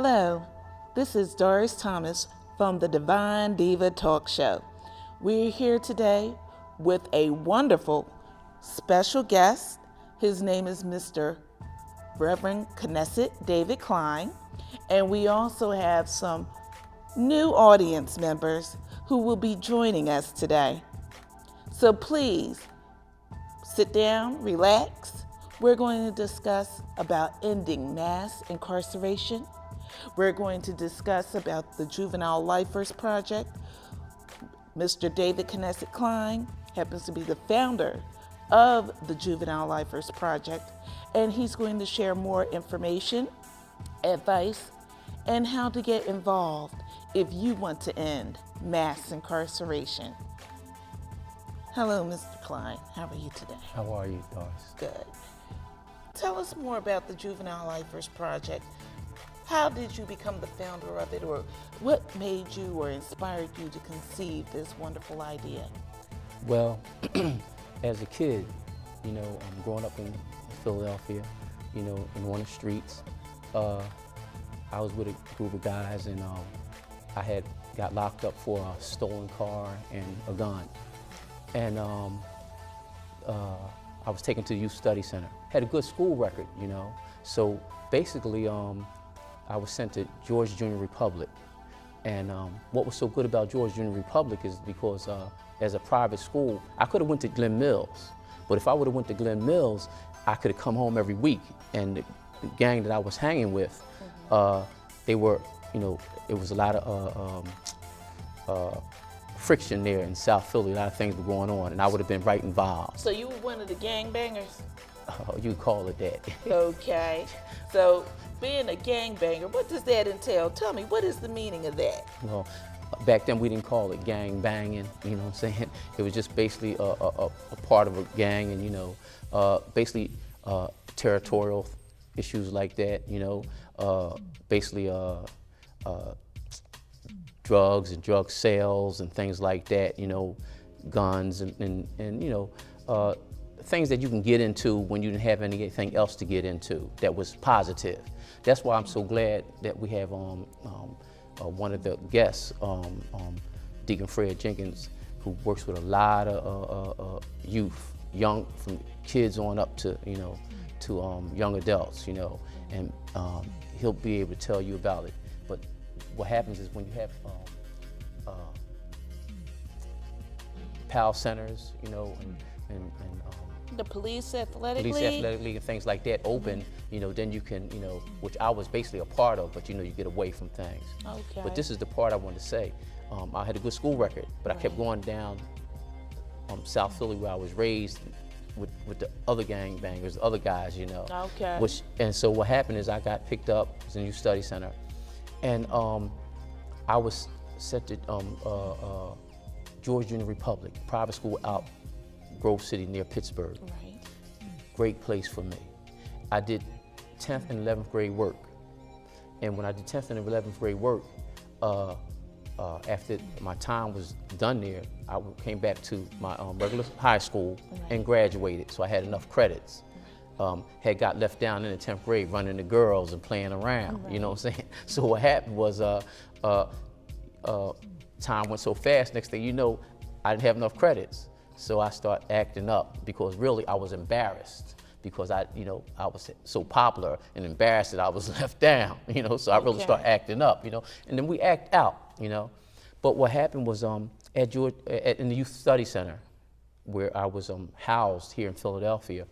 Hello, this is Doris Thomas from the Divine Diva Talk Show. We're here today with a wonderful special guest. His name is Mr. Reverend Knesset David Klein, and we also have some new audience members who will be joining us today. So please sit down, relax. We're going to discuss about ending mass incarceration. We're going to discuss about the Juvenile Lifers Project. Mr. David Knesset Klein happens to be the founder of the Juvenile Lifers Project, and he's going to share more information, advice, and how to get involved if you want to end mass incarceration. Hello, Mr. Klein. How are you today? How are you, Doris? Good. Tell us more about the Juvenile Lifers Project. How did you become the founder of it, or what made you or inspired you to conceive this wonderful idea? Well, as a kid, growing up in Philadelphia, in one of the streets, I was with a group of guys, and I had got locked up for a stolen car and a gun. And I was taken to the Youth Study Center. Had a good school record, So basically, I was sent to George Junior Republic. And what was so good about George Junior Republic is because as a private school, I could have went to Glen Mills. But if I would have went to Glen Mills, I could have come home every week. And the gang that I was hanging with, they were, it was a lot of friction there in South Philly. A lot of things were going on, and I would have been right involved. So you were one of the gangbangers? You call it that. Okay. So being a gangbanger, what does that entail? Tell me, what is the meaning of that? Well, back then we didn't call it gang banging, you know what I'm saying? It was just basically a part of a gang, and basically territorial issues like that, basically drugs and drug sales and things like that, guns and things that you can get into when you didn't have anything else to get into that was positive. That's why I'm so glad that we have one of the guests, Deacon Fred Jenkins, who works with a lot of youth, young, from kids on up to young adults, and he'll be able to tell you about it. But what happens is when you have PAL centers, and the police athletic league? Police athletic league and things like that open, then you can, which I was basically a part of, but you get away from things. Okay. But this is the part I wanted to say. I had a good school record, but I kept going down South Philly where I was raised with the other gangbangers, the other guys, Okay. And so what happened is I got picked up as a Youth Study Center, and I was sent to George Junior Republic, private school out Grove City near Pittsburgh. Right. Great place for me. I did 10th and 11th grade work. And when I did 10th and 11th grade work, after my time was done there, I came back to my regular high school and graduated. So I had enough credits. Had got left down in the 10th grade running the girls and playing around, you know what I'm saying? So what happened was time went so fast, next thing you know, I didn't have enough credits. So I started acting up because really I was embarrassed because I was so popular and embarrassed that I was left down, so I really started acting up, and then we act out, But what happened was in the Youth Study Center, where I was housed here in Philadelphia,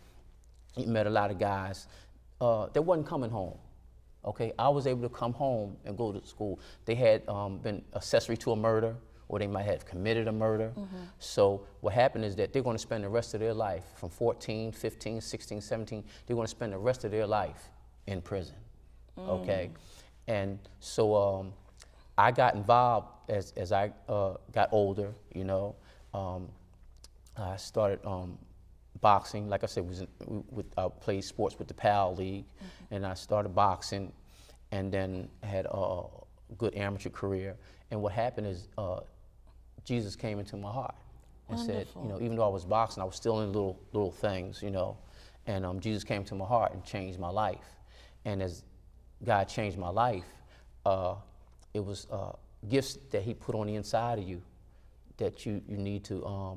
I met a lot of guys that wasn't coming home. Okay, I was able to come home and go to school. They had been accessory to a murder, or they might have committed a murder. So what happened is that they're going to spend the rest of their life, from 14, 15, 16, 17, they're going to spend the rest of their life in prison, okay? And so I got involved as I got older, I started boxing. Like I said, I played sports with the PAL League, and I started boxing, and then had a good amateur career. And what happened is Jesus came into my heart and said, even though I was boxing, I was still in little things, and Jesus came to my heart and changed my life. And as God changed my life, it was gifts that he put on the inside of you that you need to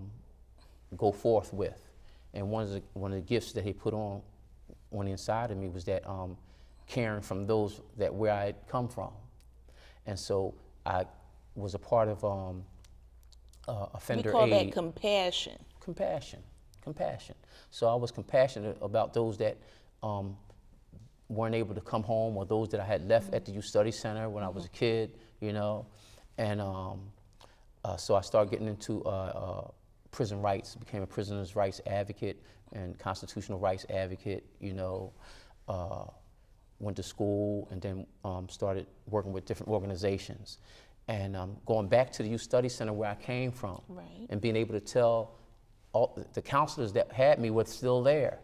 go forth with. And one of the gifts that he put on the inside of me was that caring from those that where I had come from. And so I was a part of offender aid. We call that compassion. Compassion. So I was compassionate about those that weren't able to come home, or those that I had left at the Youth Study Center when I was a kid, you know. And so I started getting into prison rights, became a prisoner's rights advocate and constitutional rights advocate, you know. Went to school and then started working with different organizations. And going back to the Youth Study Center where I came from, right, and being able to tell all the counselors that had me were still there,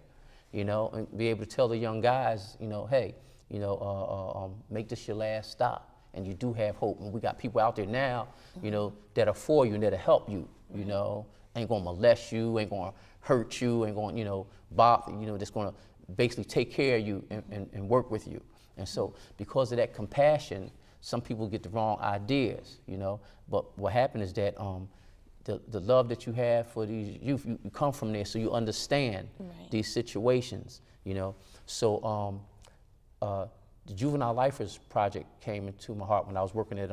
you know, and be able to tell the young guys, you know, hey, you know, make this your last stop, and you do have hope. And we got people out there now, you know, that are for you and that'll help you, you know, ain't gonna molest you, ain't gonna hurt you, ain't gonna, you know, bother, you know, just gonna basically take care of you and work with you. And so because of that compassion, some people get the wrong ideas, you know, but what happened is that the love that you have for these youth, you come from there, so you understand these situations, you know. So the Juvenile Lifers Project came into my heart when I was working at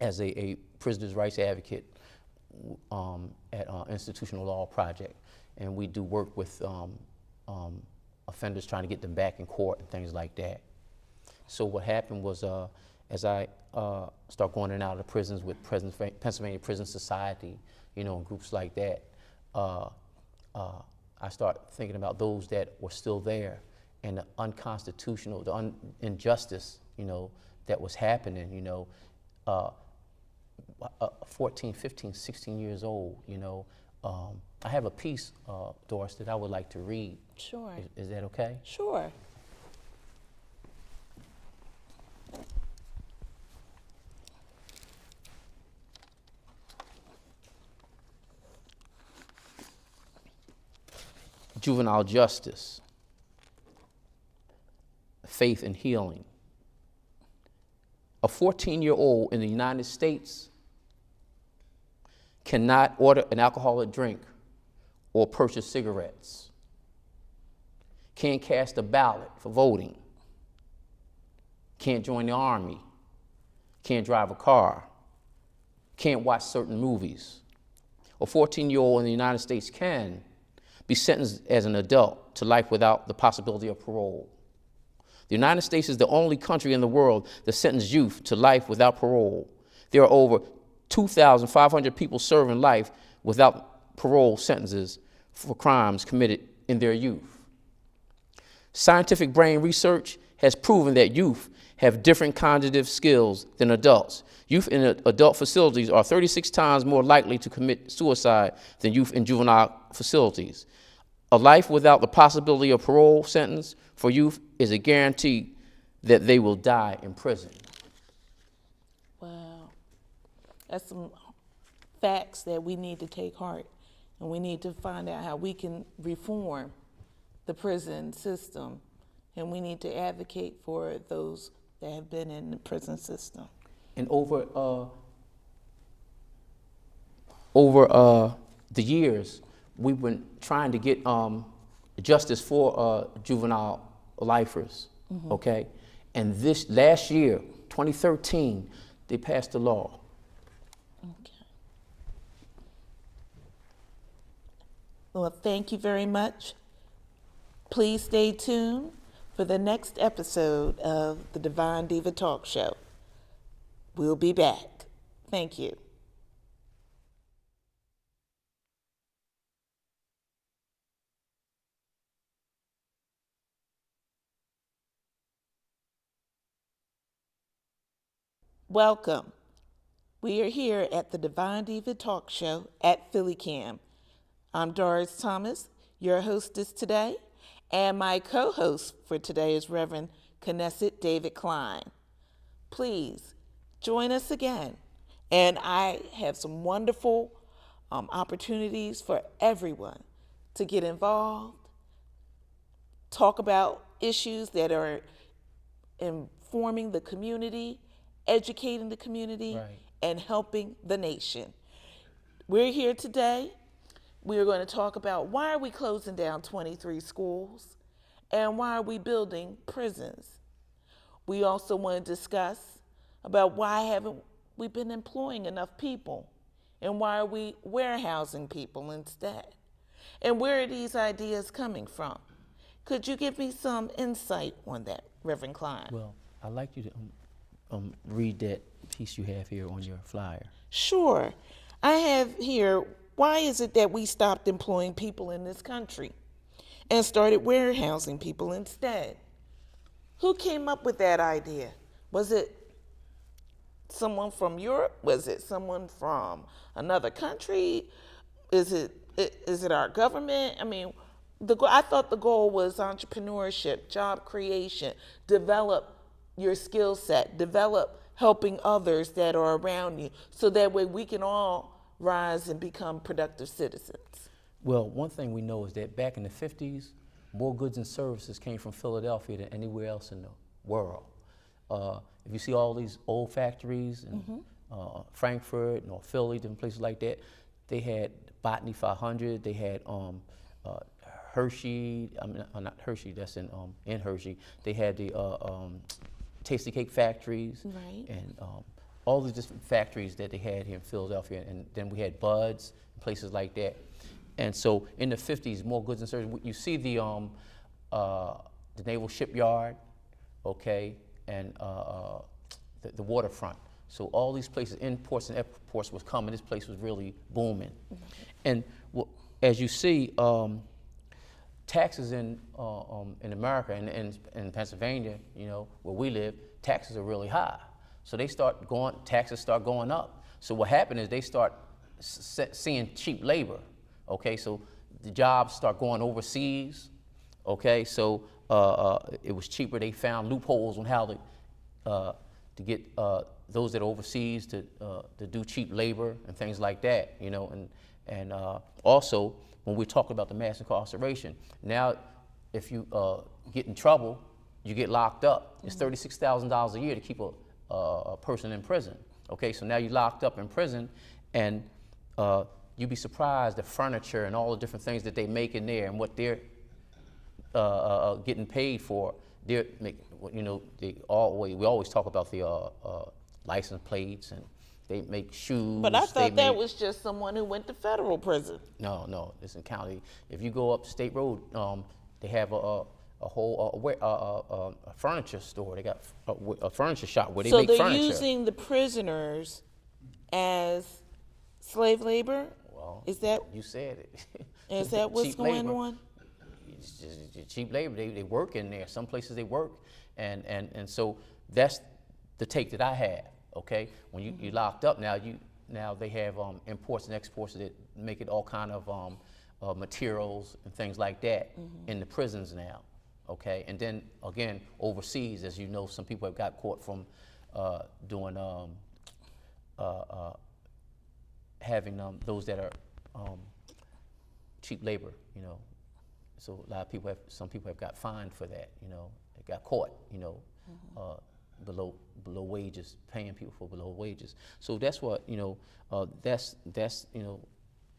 as a prisoner's rights advocate at Institutional Law Project, and we do work with offenders, trying to get them back in court and things like that. So what happened was, as I started going in and out of the prisons with Pennsylvania Prison Society, you know, and groups like that, I started thinking about those that were still there and the unconstitutional, the injustice, you know, that was happening, you know. 14, 15, 16 years old, you know. I have a piece, Doris, that I would like to read. Sure. Is that okay? Sure. Juvenile justice, faith and healing. A 14-year-old in the United States cannot order an alcoholic drink or purchase cigarettes, can't cast a ballot for voting, can't join the army, can't drive a car, can't watch certain movies. A 14-year-old in the United States can be sentenced as an adult to life without the possibility of parole. The United States is the only country in the world that sentences youth to life without parole. There are over 2,500 people serving life without parole sentences for crimes committed in their youth. Scientific brain research has proven that youth have different cognitive skills than adults. Youth in adult facilities are 36 times more likely to commit suicide than youth in juvenile facilities. A life without the possibility of parole sentence for youth is a guarantee that they will die in prison. Wow. That's some facts that we need to take heart, and we need to find out how we can reform the prison system, and we need to advocate for those that have been in the prison system. And over the years, we've been trying to get justice for juvenile lifers, okay? And this last year, 2013, they passed a law. Okay. Well, thank you very much. Please stay tuned for the next episode of the Divine Diva Talk Show. We'll be back. Thank you. Welcome. We are here at the Divine Diva Talk Show at Philly Cam. I'm Doris Thomas, your hostess today, and my co-host for today is Reverend Knesset David Klein. Please join us again, and I have some wonderful opportunities for everyone to get involved, talk about issues that are informing the community, educating the community, Right. and helping the nation. We're here today. We're going to talk about why are we closing down 23 schools and why are we building prisons. We also want to discuss about why haven't we been employing enough people and why are we warehousing people instead? And where are these ideas coming from? Could you give me some insight on that, Reverend Klein? Well, I'd like you to read that piece you have here on your flyer. Sure. I have here, why is it that we stopped employing people in this country and started warehousing people instead? Who came up with that idea? Was it someone from Europe? Was it someone from another country? Is it our government? I mean, I thought the goal was entrepreneurship, job creation, develop your skill set, develop helping others that are around you, so that way we can all rise and become productive citizens. Well, one thing we know is that back in the 50s, more goods and services came from Philadelphia than anywhere else in the world. If you see all these old factories in Frankfurt or Philly, different places like that, they had Botany 500, they had Hershey, not Hershey, that's in Hershey. They had the Tasty Cake factories, Right. and all the different factories that they had here in Philadelphia, and then we had Buds, places like that. And so in the 50s, more goods and services. You see the naval shipyard, okay, and the waterfront. So all these places, imports and exports was coming. This place was really booming. And as you see, taxes in America and in Pennsylvania, you know, where we live, taxes are really high. So taxes start going up. So what happened is they start seeing cheap labor. Okay, so the jobs start going overseas. Okay, so it was cheaper. They found loopholes on how to get those that are overseas to do cheap labor and things like that. You know, and also when we talk about the mass incarceration, now if you get in trouble, you get locked up. It's $36,000 a year to keep a person in prison. Okay, so now you're locked up in prison, and you'd be surprised the furniture and all the different things that they make in there and what they're getting paid for. We always talk about the license plates, and they make shoes. But I thought that was just someone who went to federal prison. No, it's in county. If you go up State Road, they have a whole furniture store. They got a furniture shop where they make furniture. So they're using the prisoners as slave labor? Well, is that, you said it. Is that what's going on? It's just cheap labor. They work in there. Some places they work, and so that's the take that I have. Okay, when you locked up now they have imports and exports that make it all kind of materials and things like that in the prisons now. Okay, and then again overseas, as you know, some people have got caught from doing having those that are cheap labor, you know. So some people have got fined for that, you know. They got caught, you know, below wages, paying people for below wages. So that's what, you know, that's you know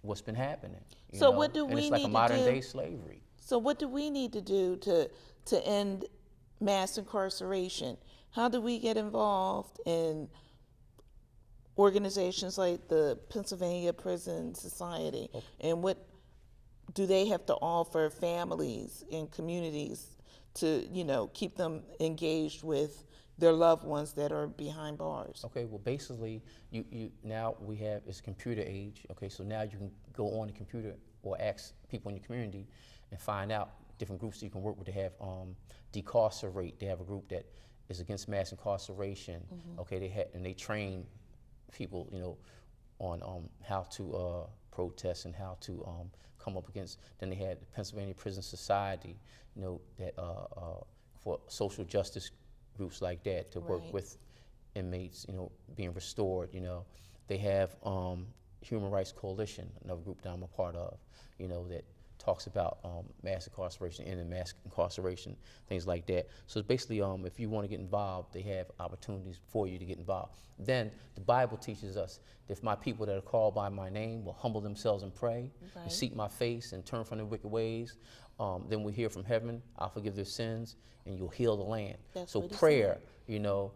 what's been happening. So know? what do and we it's like need a modern to do? day slavery. So what do we need to do to end mass incarceration? How do we get involved in organizations like the Pennsylvania Prison Society? Okay. And what do they have to offer families and communities to, you know, keep them engaged with their loved ones that are behind bars? Okay, well basically you now we have it's computer age. Okay, so now you can go on the computer or ask people in your community and find out different groups that you can work with. They have Decarcerate. They have a group that is against mass incarceration. Okay, they train people, you know, on how to protest and how to come up against. Then they had the Pennsylvania Prison Society, you know, that for social justice groups like that to work with inmates, you know, being restored. You know, they have Human Rights Coalition, another group that I'm a part of, you know, that talks about mass incarceration, ending mass incarceration, things like that. So it's basically, if you want to get involved, they have opportunities for you to get involved. Then the Bible teaches us that if my people that are called by my name will humble themselves and pray and seek my face and turn from their wicked ways, then we hear from heaven, I'll forgive their sins and you'll heal the land. So prayer, you know,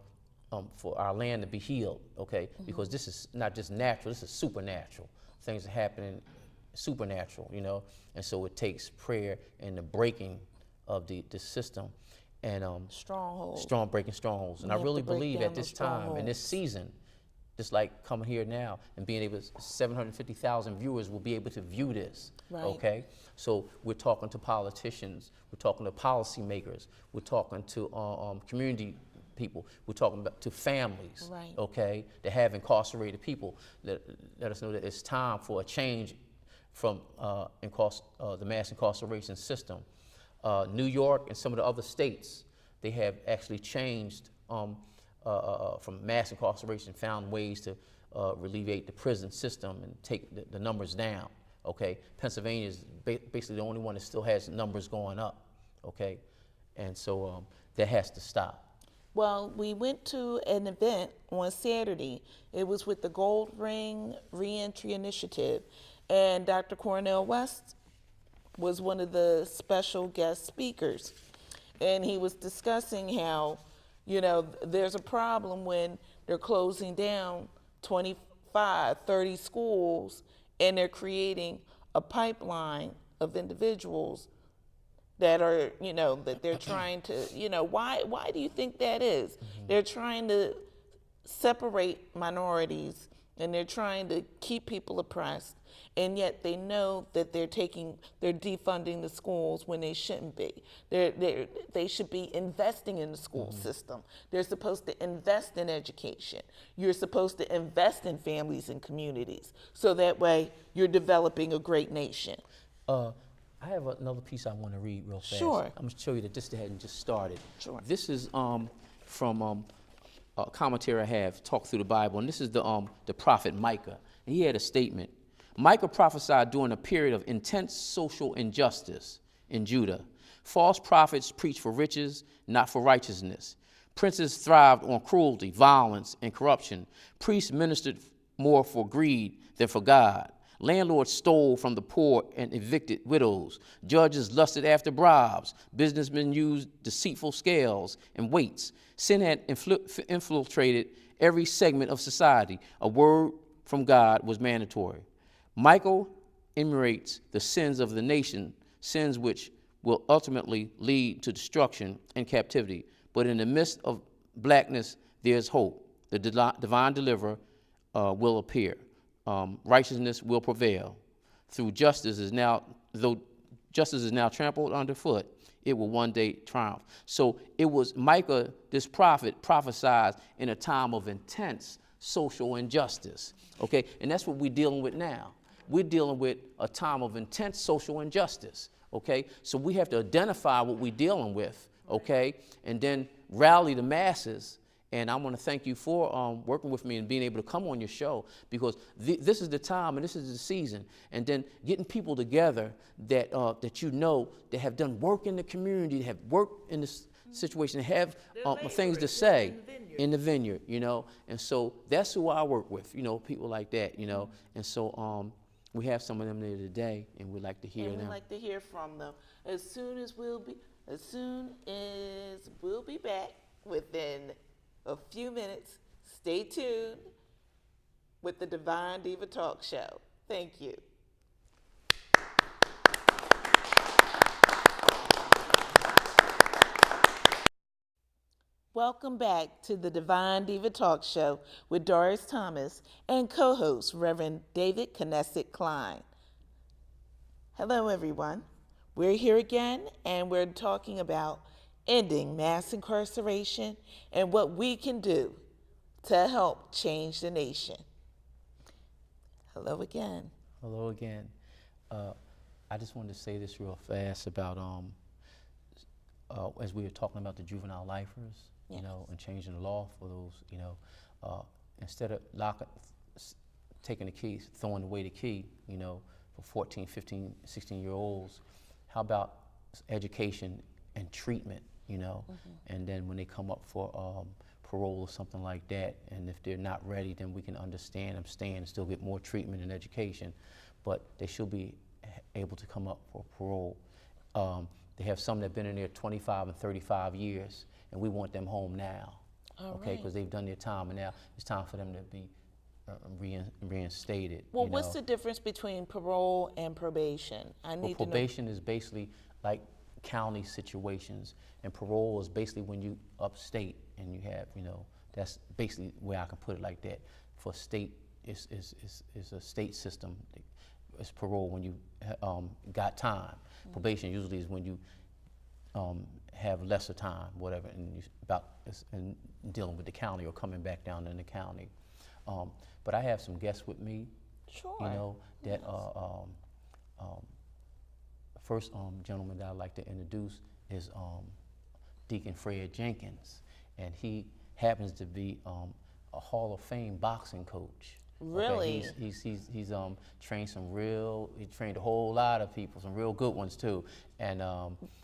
for our land to be healed, okay? Because this is not just natural, this is supernatural. Things are happening supernatural, you know? And so it takes prayer and the breaking of the system and breaking strongholds. And I really believe at this time, in this season, just like coming here now and being able to, 750,000 viewers will be able to view this, okay? So we're talking to politicians, we're talking to policymakers, we're talking to community people, we're talking to families, okay, that have incarcerated people, that let us know that it's time for a change from the mass incarceration system. New York and some of the other states, they have actually changed from mass incarceration, found ways to alleviate the prison system and take the numbers down, okay? Pennsylvania is basically the only one that still has numbers going up, okay? And so that has to stop. Well, we went to an event on Saturday. It was with the Gold Ring Reentry Initiative, and Dr. Cornell West was one of the special guest speakers. And he was discussing how, you know, there's a problem when they're closing down 25, 30 schools, and they're creating a pipeline of individuals that are, you know, that they're trying to, you know, why do you think that is? They're trying to separate minorities and they're trying to keep people oppressed, and yet they know that they're defunding the schools when they shouldn't be. They should be investing in the school system. They're supposed to invest in education. You're supposed to invest in families and communities, so that way you're developing a great nation. I have another piece I want to read real fast. Sure. I'm going to show you that this hadn't just started. Sure. This is from a commentary I have, Talk Through the Bible, and this is the prophet Micah. And he had a statement. Micah prophesied during a period of intense social injustice in Judah. False prophets preached for riches, not for righteousness. Princes thrived on cruelty, violence, and corruption. Priests ministered more for greed than for God. Landlords stole from the poor and evicted widows. Judges lusted after bribes. Businessmen used deceitful scales and weights. Sin had infiltrated every segment of society. A word from God was mandatory. Michael enumerates the sins of the nation, sins which will ultimately lead to destruction and captivity. But in the midst of blackness, there's hope. The divine deliverer will appear. Righteousness will prevail. Though justice is now trampled underfoot, it will one day triumph. So it was Micah, this prophet, prophesied in a time of intense social injustice. Okay, and that's what we're dealing with now. We're dealing with a time of intense social injustice. Okay, so we have to identify what we're dealing with. Okay, and then rally the masses. And I want to thank you for working with me and being able to come on your show, because this is the time and this is the season. And then getting people together that that have done work in the community, have worked in this situation, have things to say in the vineyard, you know. And so that's who I work with, you know, people like that, you know. And so we have some of them there today, and we'd like to hear them. We'd like to hear from them as soon as we'll be back within a few minutes. Stay tuned with the Divine Diva Talk Show. Thank you. Welcome back to the Divine Diva Talk Show with Doris Thomas and co-host Reverend David Knesset Klein. Hello, everyone. We're here again, and we're talking about ending mass incarceration and what we can do to help change the nation. Hello again. Hello again. I just wanted to say this real fast about as we were talking about the juvenile lifers, Yes. you know, and changing the law for those, you know, instead of taking the keys, throwing away the key, you know, for 14, 15, 16-year-olds. How about education and treatment, you know? And then when they come up for parole or something like that, and if they're not ready, then we can understand them staying and still get more treatment and education. But they should be able to come up for parole. They have some that have been in there 25 and 35 years, and we want them home now, okay? Because they've done their time, and now it's time for them to be reinstated. Well, what's the difference between parole and probation? I need to know. Probation is basically like county situations, and parole is basically when you upstate and you have, you know, that's basically where I can put it like that. For state, is a state system. It's parole when you got time. Probation usually is when you have lesser time, whatever, and you in dealing with the county or coming back down in the county. But I have some guests with me. Sure. You know that first gentleman that I'd like to introduce is Deacon Fred Jenkins, and he happens to be a Hall of Fame boxing coach. Really? Okay, he's trained he trained a whole lot of people, some real good ones too. And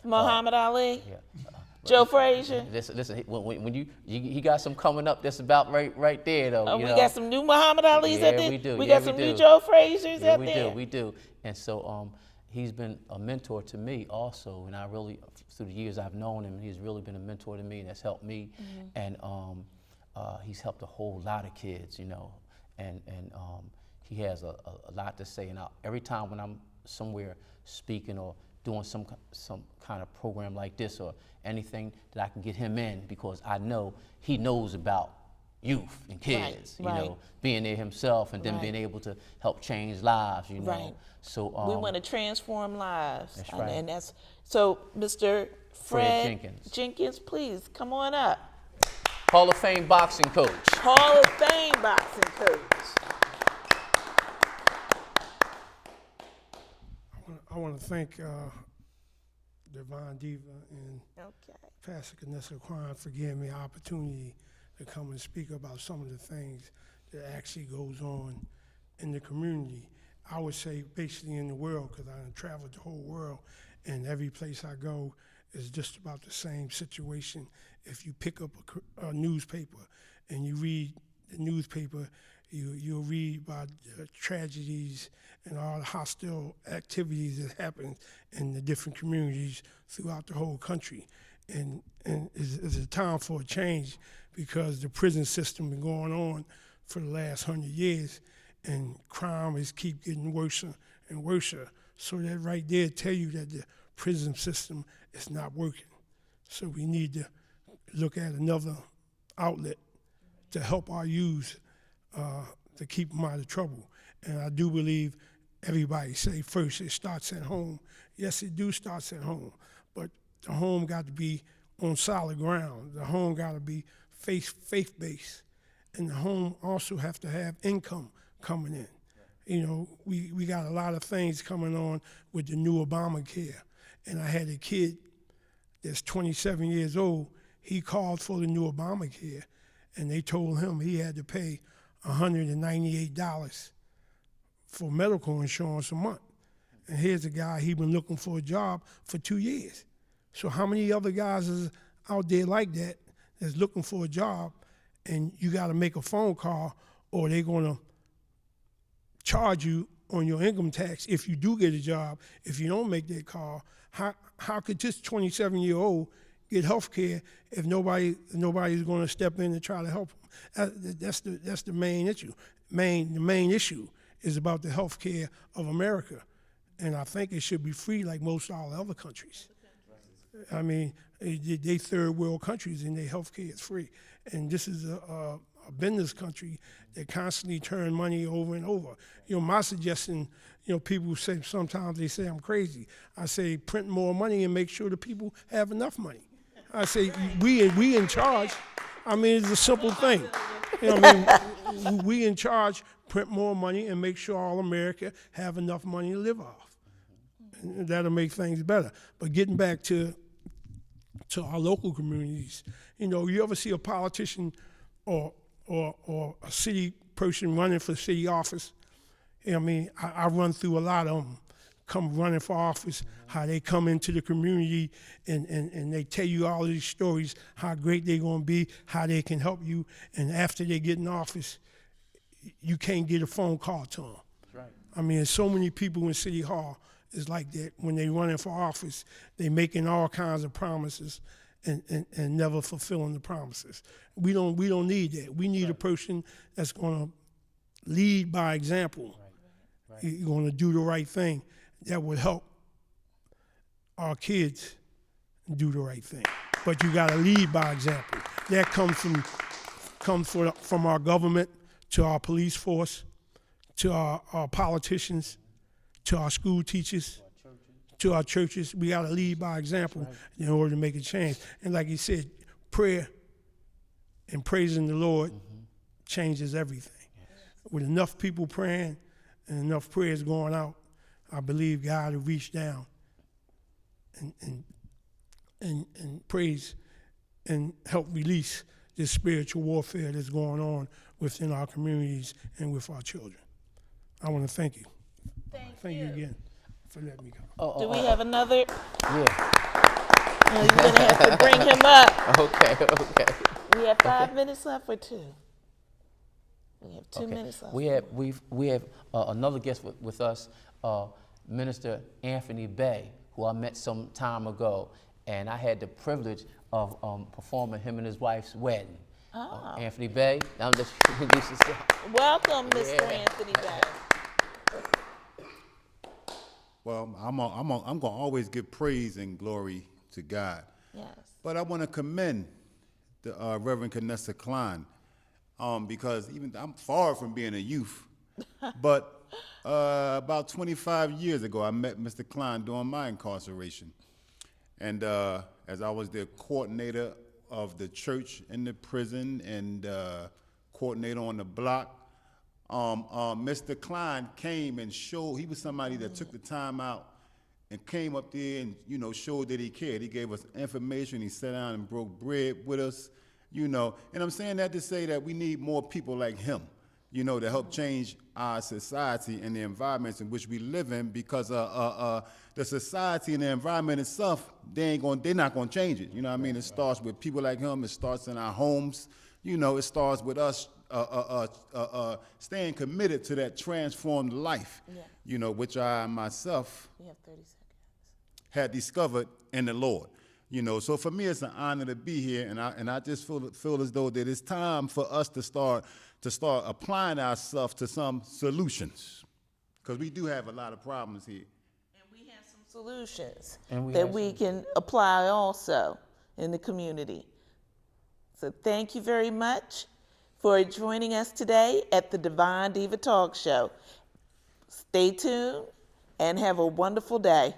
Muhammad Ali? Yeah. Joe Frazier? Listen, when he got some coming up that's about right there though. Oh, we got some new Muhammad Ali's out there? We do. We got some new Joe Fraziers out there? We do. And so he's been a mentor to me also, and I really, through the years I've known him, he's really been a mentor to me, and that's helped me. And he's helped a whole lot of kids, you know. And he has a lot to say. And every time when I'm somewhere speaking or doing some kind of program like this or anything that I can get him in, because I know he knows about youth and kids, you know, being there himself and then being able to help change lives, you know. So we want to transform lives. That's right. And that's so, Mr. Fred Jenkins. Jenkins, please come on up. Hall of Fame boxing coach. Hall of Fame boxing coach. I want to thank Divine Diva and Pastor Kanessa Kwan for giving me an opportunity to come and speak about some of the things that actually goes on in the community. I would say basically in the world, because I traveled the whole world, and every place I go is just about the same situation. If you pick up a newspaper and you read the newspaper, you'll read about tragedies and all the hostile activities that happen in the different communities throughout the whole country. And it's a time for a change, because the prison system been going on for the last 100 years, and crime is keep getting worse and worse. So that right there tell you that the prison system is not working. So we need to look at another outlet to help our youth to keep them out of trouble. And I do believe everybody say first it starts at home. Yes, it do starts at home, but the home got to be on solid ground. The home got to be faith-based, and the home also have to have income coming in. You know, we got a lot of things coming on with the new Obamacare, and I had a kid that's 27 years old. He called for the new Obamacare, and they told him he had to pay $198 for medical insurance a month. And here's a guy, he been looking for a job for 2 years. So how many other guys is out there like that that's looking for a job, and you got to make a phone call, or they're going to charge you on your income tax if you do get a job. If you don't make that call, how could this 27-year-old get health care if nobody's going to step in and try to help them? That's the main issue. The main issue is about the health care of America, and I think it should be free like most all other countries. I mean, they third world countries and their health care is free, and this is a business country that constantly turn money over and over. You know, my suggestion, you know, people say sometimes they say I'm crazy. I say print more money and make sure the people have enough money. I say we in charge. I mean, it's a simple thing. You know what I mean? We in charge, print more money and make sure all America have enough money to live off. And that'll make things better. But getting back to our local communities, you know, you ever see a politician or a city person running for city office, I mean, I run through a lot of them, come running for office, how they come into the community and they tell you all these stories, how great they're going to be, how they can help you. And after they get in office, you can't get a phone call to them. That's right. I mean, there's so many people in City Hall. It's like that when they running for office, they making all kinds of promises and never fulfilling the promises. We don't need that. We need a person that's going to lead by example. Right. You're going to do the right thing that would help our kids do the right thing. But you got to lead by example. That comes from our government to our police force, to our politicians, to our school teachers, to our churches. We got to lead by example in order to make a change. And like you said, prayer and praising the Lord changes everything. With enough people praying and enough prayers going out, I believe God will reach down and praise and help release this spiritual warfare that's going on within our communities and with our children. I want to thank you. Thank you again for letting me go. Do we have another? Yeah. You're going to have to bring him up. Okay. We have 5 minutes left or 2? We have 2 minutes left. We have another guest with us, Minister Anthony Bay, who I met some time ago, and I had the privilege of performing him and his wife's wedding. Anthony Bay, now let's introduce yourself. Welcome, Mr. Anthony Bay. Well, I'm going to always give praise and glory to God. Yes. But I want to commend the Reverend Kennessa Klein, because even I'm far from being a youth. But about 25 years ago, I met Mr. Klein during my incarceration. And as I was the coordinator of the church in the prison and coordinator on the block, Mr. Klein came and showed, he was somebody that took the time out and came up there and, showed that he cared. He gave us information, he sat down and broke bread with us, and I'm saying that to say that we need more people like him, to help change our society and the environments in which we live in, because the society and the environment itself, they're not gonna change it. It starts with people like him, it starts in our homes, it starts with us staying committed to that transformed life, which I myself You have 30 seconds. had discovered in the Lord. So for me, it's an honor to be here, and I just feel as though that it's time for us to start applying ourselves to some solutions, because we do have a lot of problems here. And we have some solutions And that we can apply also in the community. So thank you very much for joining us today at the Divine Diva Talk Show. Stay tuned and have a wonderful day.